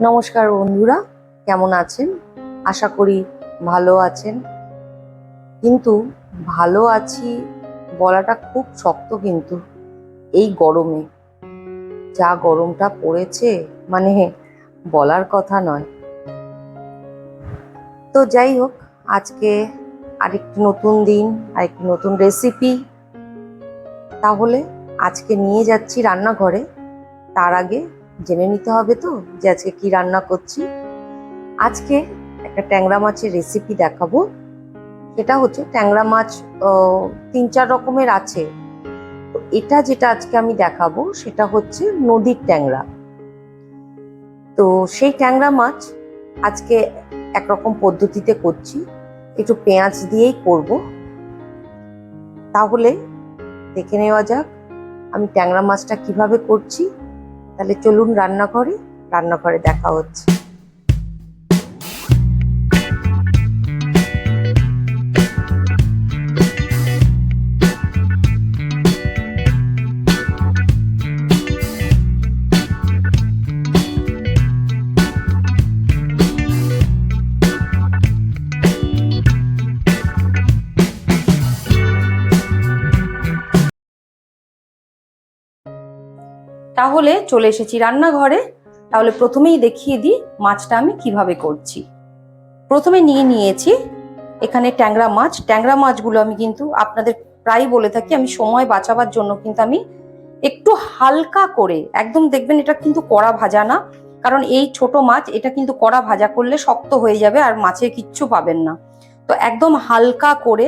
নমস্কার বন্ধুরা, কেমন আছেন? আশা করি ভালো আছেন। কিন্তু ভালো আছি বলাটা খুব শক্ত, কিন্তু এই গরমে যা গরমটা পড়েছে মানে বলার কথা নয়। তো যাই হোক, আজকে আরেকটি নতুন দিন, আরেকটি নতুন রেসিপি। তাহলে আজকে নিয়ে যাচ্ছি রান্নাঘরে। তার আগে জেনে নিতে হবে তো যে আজকে কি রান্না করছি। আজকে একটা ট্যাংরা মাছের রেসিপি দেখাবো। সেটা হচ্ছে ট্যাংরা মাছ 3-4 রকমের আছে। তো এটা যেটা আজকে আমি দেখাবো সেটা হচ্ছে নদীর ট্যাংরা। তো সেই ট্যাংরা মাছ আজকে একরকম পদ্ধতিতে করছি, একটু পেঁয়াজ দিয়েই করব। তাহলে দেখে নেওয়া যাক আমি ট্যাংরা মাছটা কিভাবে করছি। তাহলে চলুন রান্নাঘরে দেখা হচ্ছে। তাহলে চলে এসেছি রান্নাঘরে। তাহলে প্রথমেই দেখিয়ে দিই মাছটা আমি কিভাবে করছি। প্রথমে নিয়েছি এখানে ট্যাংরা মাছ। ট্যাংরা মাছগুলো আমি কিন্তু আপনাদের প্রায় বলে থাকি, আমি সময় বাঁচাবার জন্য কিন্তু আমি একটু হালকা করে, একদম দেখবেন এটা কিন্তু কড়া ভাজা না, কারণ এই ছোট মাছ, এটা কিন্তু কড়া ভাজা করলে শক্ত হয়ে যাবে আর মাছে কিচ্ছু পাবেন না। তো একদম হালকা করে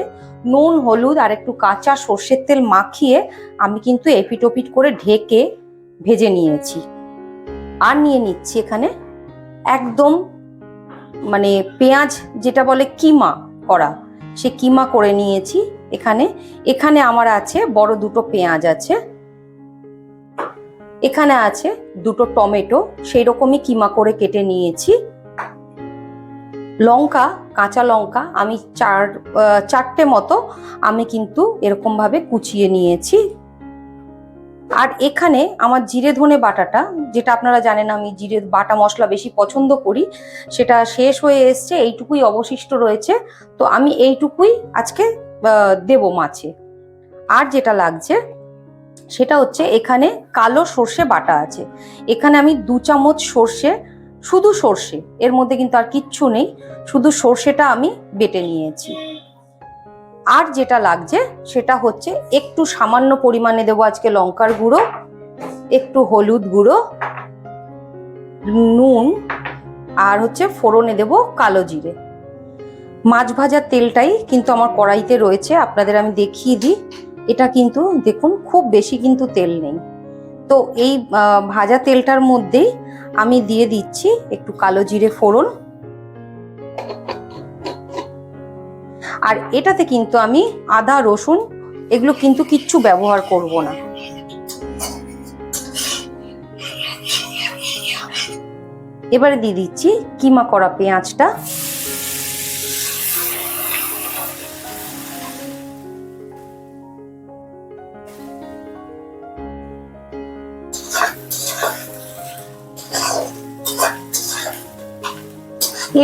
নুন, হলুদ আর একটু কাঁচা সর্ষের তেল মাখিয়ে আমি কিন্তু এপিট ওপিট করে ঢেকে ভেজে নিয়েছি। আর নিয়ে নিচ্ছি এখানে একদম মানে পেঁয়াজ যেটা বলে কিমা করা, সে কিমা করে নিয়েছি। এখানে আমার আছে বড় দুটো পেঁয়াজ আছে, এখানে আছে দুটো টমেটো, সেই রকমই কিমা করে কেটে নিয়েছি। লঙ্কা, কাঁচা লঙ্কা আমি চারটে মতো আমি কিন্তু এরকম ভাবে কুচিয়ে নিয়েছি। আর এখানে আমার জিরে ধনে বাটাটা, যেটা আপনারা জানেন আমি জিরে বাটা মশলা বেশি পছন্দ করি, সেটা শেষ হয়ে এসছে, এইটুকুই অবশিষ্ট রয়েছে। তো আমি এইটুকুই আজকে দেব মাছে। আর যেটা লাগছে সেটা হচ্ছে এখানে কালো সর্ষে বাটা আছে। এখানে আমি 2 চামচ সর্ষে, শুধু সর্ষে, এর মধ্যে কিন্তু আর কিচ্ছু নেই, শুধু সর্ষেটা আমি বেটে নিয়েছি। আর যেটা লাগছে সেটা হচ্ছে একটু সামান্য পরিমাণে দেবো আজকে লঙ্কার গুঁড়ো, একটু হলুদ গুঁড়ো, নুন, আর হচ্ছে ফোড়নে দেবো কালো জিরে। মাছ ভাজার তেলটাই কিন্তু আমার কড়াইতে রয়েছে, আপনাদের আমি দেখিয়ে দিই। এটা কিন্তু দেখুন খুব বেশি কিন্তু তেল নেই। তো এই ভাজা তেলটার মধ্যেই আমি দিয়ে দিচ্ছি একটু কালো জিরে ফোড়ন। আর এটাতে কিন্তু আমি আদা রসুন এগুলো কিন্তু কিচ্ছু ব্যবহার করব না। এবারে দিয়ে দিচ্ছি কিমা করা পেঁয়াজটা।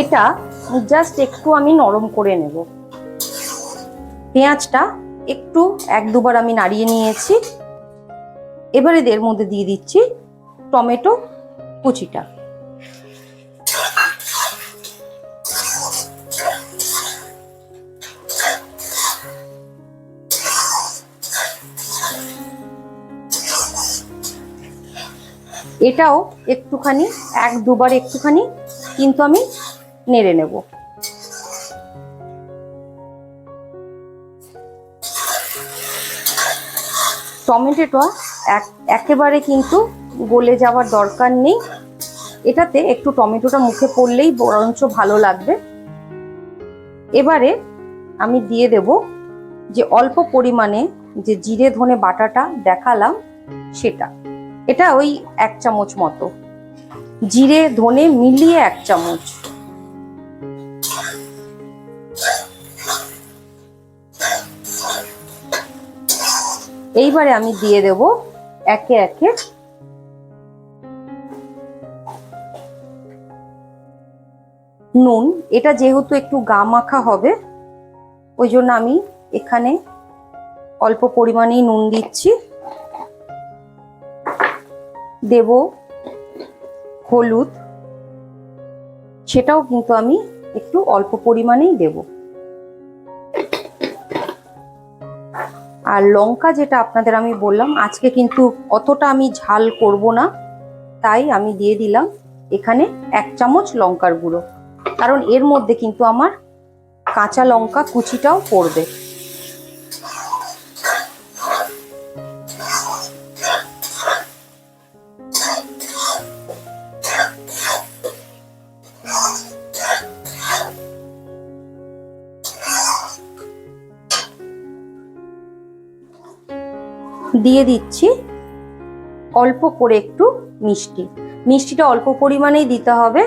এটা জাস্ট একটু আমি নরম করে নেব। পেঁয়াজটা একটু 1-2 বার আমি নাড়িয়ে নিয়েছি। এবারে এর মধ্যে দিয়ে দিচ্ছি টমেটো কুচিটা। এটাও একটুখানি 1-2 বার একটুখানি কিন্তু আমি নেড়ে নেব। টমেটোটা একেবারে কিন্তু গলে যাওয়ার দরকার নেই, এটাতে একটু টমেটোটা মুখে পড়লেই বরঞ্চ ভালো লাগবে। এবারে আমি দিয়ে দেব যে অল্প পরিমাণে যে জিরে ধনে বাটাটা দেখালাম সেটা, এটা ওই 1 চামচ মতো, জিরে ধনে মিলিয়ে 1 চামচ। এইবারে আমি দিয়ে দেব একে একে নুন, এটা যেহেতু একটু গা মাখা হবে ওই জন্য আমি এখানে অল্প পরিমাণেই নুন দিচ্ছি। দেব হলুদ, সেটাও কিন্তু আমি একটু অল্প পরিমাণেই দেব। আর লঙ্কা, যেটা আপনাদের আমি বললাম আজকে কিন্তু অতটা আমি ঝাল করব না, তাই আমি দিয়ে দিলাম এখানে 1 চামচ লঙ্কার গুঁড়ো, কারণ এর মধ্যে কিন্তু আমার কাঁচা লঙ্কা কুচিটাও পড়বে। দিয়ে দিচ্ছি অল্প করে একটু মিষ্টি। মিষ্টিটা অল্প পরিমাণেই দিতে হবে।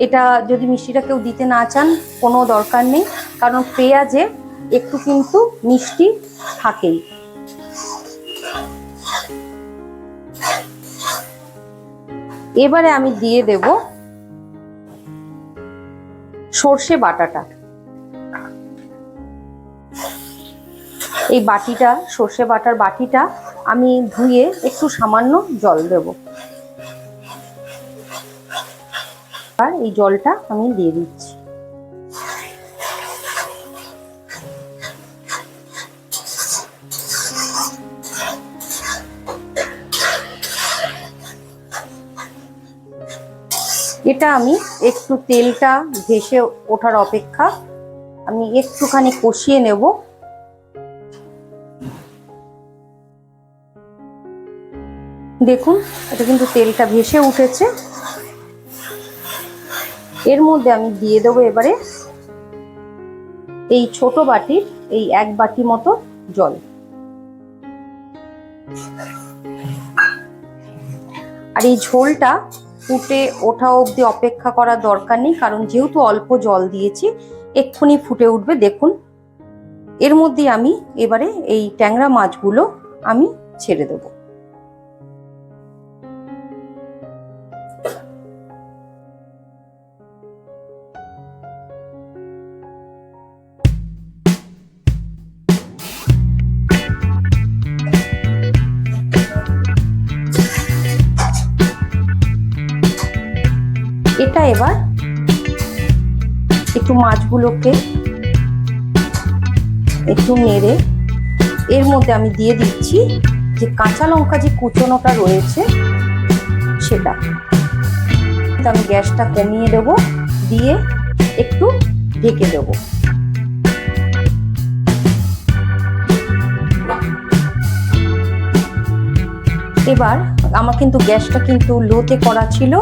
এটা যদি মিষ্টিটা কেউ দিতে না চান কোনো দরকার নেই, কারণ পেঁয়াজে একটু কিন্তু মিষ্টি থাকেই। এবারে আমি দিয়ে দেব সর্ষে বাটাটা। এই বাটিটা, সর্ষে বাটার বাটিটা আমি ধুয়ে একটু সামান্য জল দেব। আর এই জলটা আমি দিয়ে দিচ্ছি। এটা আমি একটু তেলটা ভেসে ওঠার অপেক্ষা আমি একটুখানি কষিয়ে নেব। দেখুন, এটা কিন্তু তেলটা ভেসে উঠেছে। এর মধ্যে আমি দিয়ে দেবো এবারে এই ছোট বাটির এই 1 বাটি মতো জল। আর এই ঝোলটা ফুটে ওঠা অবধি অপেক্ষা করার দরকার নেই, কারণ যেহেতু অল্প জল দিয়েছি এক্ষুনি ফুটে উঠবে। দেখুন, এর মধ্যে আমি এবারে এই ট্যাংরা মাছগুলো আমি ছেড়ে দেব। এটা এবার একটু মাছগুলোকে একটু নেড়ে এর মধ্যে আমি দিয়ে দিচ্ছি যে কাঁচা লঙ্কা যে কুচনোটা রয়েছে সেটা। আমি গ্যাসটা কমিয়ে দেব, দিয়ে একটু ঢেকে দেব। এবার আমার কিন্তু গ্যাসটা কিন্তু লোতে করা ছিল।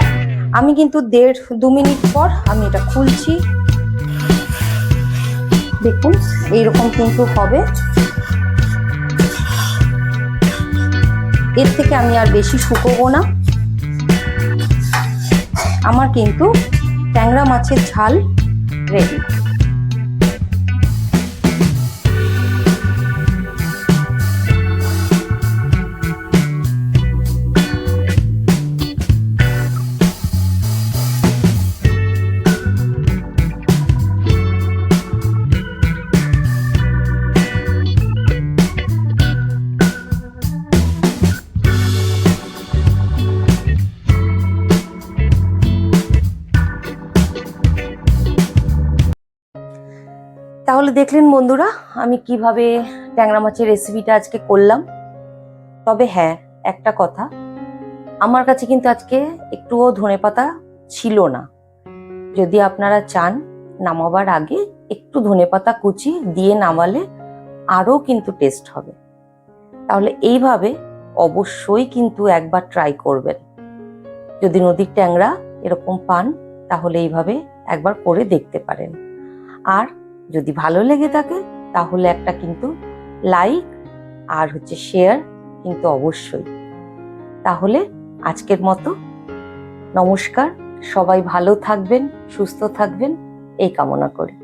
আমি কিন্তু 1.5-2 মিনিট পর আমি এটা খুলছি। দেখুন, এইরকম কিন্তু হবে। এর থেকে আমি আর বেশি শুকোবো না। আমার কিন্তু ট্যাংরা মাছের ঝাল রেডি। তাহলে দেখলেন বন্ধুরা আমি কিভাবে ট্যাংরা মাছের রেসিপিটা আজকে করলাম। তবে হ্যাঁ, একটা কথা, আমার কাছে কিন্তু আজকে একটুও ধনেপাতা ছিল না। যদি আপনারা চান নামাবার আগে একটু ধনেপাতা কুচি দিয়ে নামালে আরও কিন্তু টেস্ট হবে। তাহলে এইভাবে অবশ্যই কিন্তু একবার ট্রাই করবেন। যদি নদীর ট্যাংরা এরকম পান তাহলে এইভাবে একবার করে দেখতে পারেন। আর যদি ভালো লেগে থাকে তাহলে একটা কিন্তু লাইক আর শেয়ার কিন্তু অবশ্যই। তাহলে আজকের মতো নমস্কার, সবাই ভালো থাকবেন, সুস্থ থাকবেন এই কামনা করি।